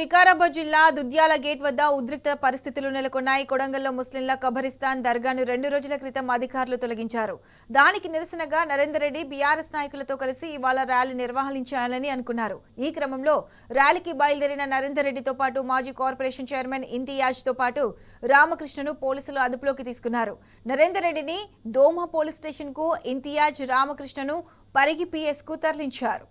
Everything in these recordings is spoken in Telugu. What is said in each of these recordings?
వికారాబాద్ జిల్లా దుద్యాల గేట్ వద్ద ఉద్రిక్త పరిస్థితులు నెలకొన్నాయి. కొడంగల్లో ముస్లింల కబరిస్తాన్ దర్గాను 2 రోజుల క్రితం అధికారులు తొలగించారు. దానికి నిరసనగా నరేందర్ రెడ్డి బీఆర్ఎస్ నాయకులతో కలిసి ఇవాళ ర్యాలీ నిర్వహించాలని అనుకున్నారు. ఈ క్రమంలో ర్యాలీకి బయలుదేరిన నరేందర్ రెడ్డితో పాటు మాజీ కార్పొరేషన్ చైర్మన్ ఇంతియాజ్ తో పాటు రామకృష్ణను పోలీసులు అదుపులోకి తీసుకున్నారు. నరేందర్ రెడ్డిని దోమ పోలీస్ స్టేషన్ కు, ఇంతియాజ్ రామకృష్ణను పరిగి పిఎస్ కు తరలించారు.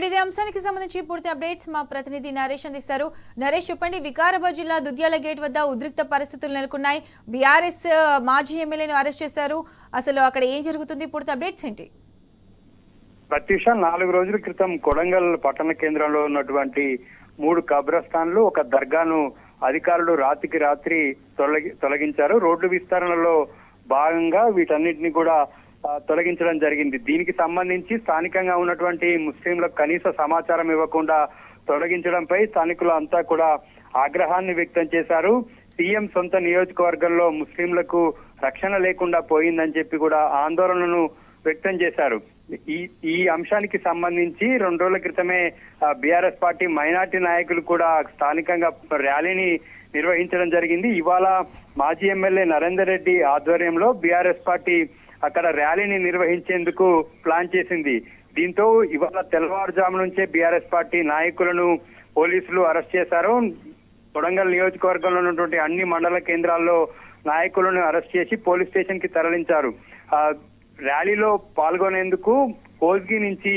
ఇదే అంశానికి సంబంధించి పూర్తి అప్డేట్స్ మా ప్రతినిధి నరేష్ అందిస్తారు. నరేష్, చెప్పండి, వికారాబాద్ జిల్లా దుద్యాల గేట్ వద్ద ఉద్రిక్త పరిస్థితులు నెలకొన్నాయి. బీఆర్ఎస్ మాజీ ఎమ్మెల్యేను అరెస్ట్ చేశారు. అసలు అక్కడ ఏం జరుగుతుంది? పూర్తి అప్డేట్స్ ఏంటి? ప్రత్యూష, 4 రోజుల క్రితం కొడంగల్ పట్టణ కేంద్రంలో ఉన్నటువంటి 3 కబ్రస్థాన్లు, ఒక దర్గాను అధికారులు రాత్రికి రాత్రి తొలగించారు. రోడ్డు విస్తరణలో భాగంగా వీటన్నిటిని కూడా తొలగించడం జరిగింది. దీనికి సంబంధించి స్థానికంగా ఉన్నటువంటి ముస్లింలకు కనీస సమాచారం ఇవ్వకుండా తొలగించడంపై స్థానికులు అంతా కూడా ఆగ్రహాన్ని వ్యక్తం చేశారు. సీఎం సొంత నియోజకవర్గంలో ముస్లింలకు రక్షణ లేకుండా పోయిందని చెప్పి కూడా ఆందోళనను వ్యక్తం చేశారు. ఈ అంశానికి సంబంధించి 2 రోజుల క్రితమే బీఆర్ఎస్ పార్టీ మైనార్టీ నాయకులు కూడా స్థానికంగా ర్యాలీని నిర్వహించడం జరిగింది. ఇవాళ మాజీ ఎమ్మెల్యే నరేందర్ రెడ్డి ఆధ్వర్యంలో బీఆర్ఎస్ పార్టీ అక్కడ ర్యాలీని నిర్వహించేందుకు ప్లాన్ చేసింది. దీంతో ఇవాళ తెల్లవారుజాము నుంచే బీఆర్ఎస్ పార్టీ నాయకులను పోలీసులు అరెస్ట్ చేశారు. కొడంగల్ నియోజకవర్గంలో ఉన్నటువంటి అన్ని మండల కేంద్రాల్లో నాయకులను అరెస్ట్ చేసి పోలీస్ స్టేషన్ కి తరలించారు. ర్యాలీలో పాల్గొనేందుకు కోస్గి నుంచి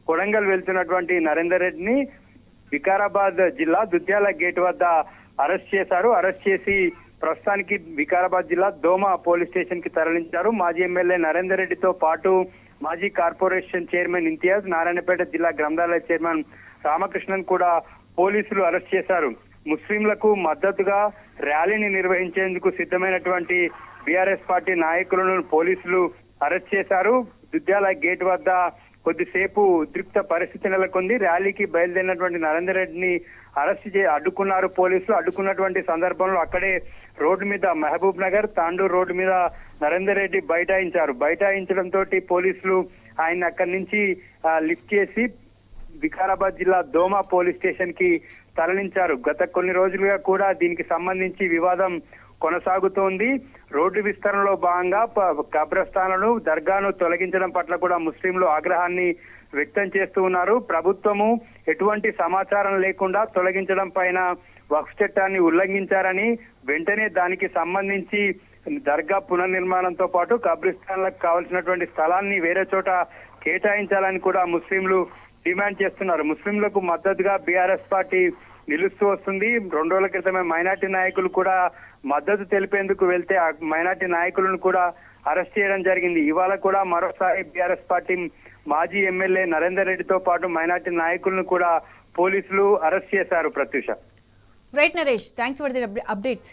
కొడంగల్ వెళ్తున్నటువంటి నరేందర్ రెడ్డిని వికారాబాద్ జిల్లా దుద్యాల గేట్ వద్ద అరెస్ట్ చేశారు. అరెస్ట్ చేసి ప్రస్తుతానికి వికారాబాద్ జిల్లా దోమ పోలీస్ స్టేషన్ కి తరలించారు. మాజీ ఎమ్మెల్యే నరేందర్ రెడ్డితో పాటు మాజీ కార్పొరేషన్ చైర్మన్ ఇంతియాజ్, నారాయణపేట జిల్లా గ్రంథాలయ చైర్మన్ రామకృష్ణన్ కూడా పోలీసులు అరెస్ట్ చేశారు. ముస్లింలకు మద్దతుగా ర్యాలీని నిర్వహించేందుకు సిద్ధమైనటువంటి బీఆర్ఎస్ పార్టీ నాయకులను పోలీసులు అరెస్ట్ చేశారు. దుద్యాల గేట్ వద్ద కొద్దిసేపు ఉద్రిక్త పరిస్థితి నెలకొంది. ర్యాలీకి బయలుదేరినటువంటి నరేందర్ రెడ్డిని అడ్డుకున్నారు పోలీసులు. అడ్డుకున్నటువంటి సందర్భంలో అక్కడే రోడ్డు మీద మహబూబ్ నగర్ తాండూర్ రోడ్డు మీద నరేందర్ రెడ్డి బైఠాయించడంతో పోలీసులు ఆయన అక్కడి నుంచి లిఫ్ట్ చేసి వికారాబాద్ జిల్లా దోమ పోలీస్ స్టేషన్ కి తరలించారు. గత కొన్ని రోజులుగా కూడా దీనికి సంబంధించి వివాదం కొనసాగుతోంది. రోడ్డు విస్తరణలో భాగంగా కబ్రస్థానాలను, దర్గాను తొలగించడం పట్ల కూడా ముస్లింలు ఆగ్రహాన్ని వ్యక్తం చేస్తూ ఉన్నారు. ప్రభుత్వము ఎటువంటి సమాచారం లేకుండా తొలగించడం పైన వక్ఫ్ చట్టాన్ని ఉల్లంఘించారని, వెంటనే దానికి సంబంధించి దర్గా పునర్నిర్మాణంతో పాటు కబ్రిస్థాన్లకు కావాల్సినటువంటి స్థలాన్ని వేరే చోట కేటాయించాలని కూడా ముస్లింలు డిమాండ్ చేస్తున్నారు. ముస్లింలకు మద్దతుగా బీఆర్ఎస్ పార్టీ నిలుస్తూ వస్తుంది. 2 రోజుల క్రితమే మైనార్టీ నాయకులు కూడా మద్దతు తెలిపేందుకు వెళ్తే ఆ మైనార్టీ నాయకులను కూడా అరెస్ట్ చేయడం జరిగింది. ఇవాళ కూడా మరోసారి బీఆర్ఎస్ పార్టీ మాజీ ఎమ్మెల్యే నరేందర్ రెడ్డితో పాటు మైనార్టీ నాయకులను కూడా పోలీసులు అరెస్ట్ చేశారు. Pratyusha. Right Naresh, thanks for the updates.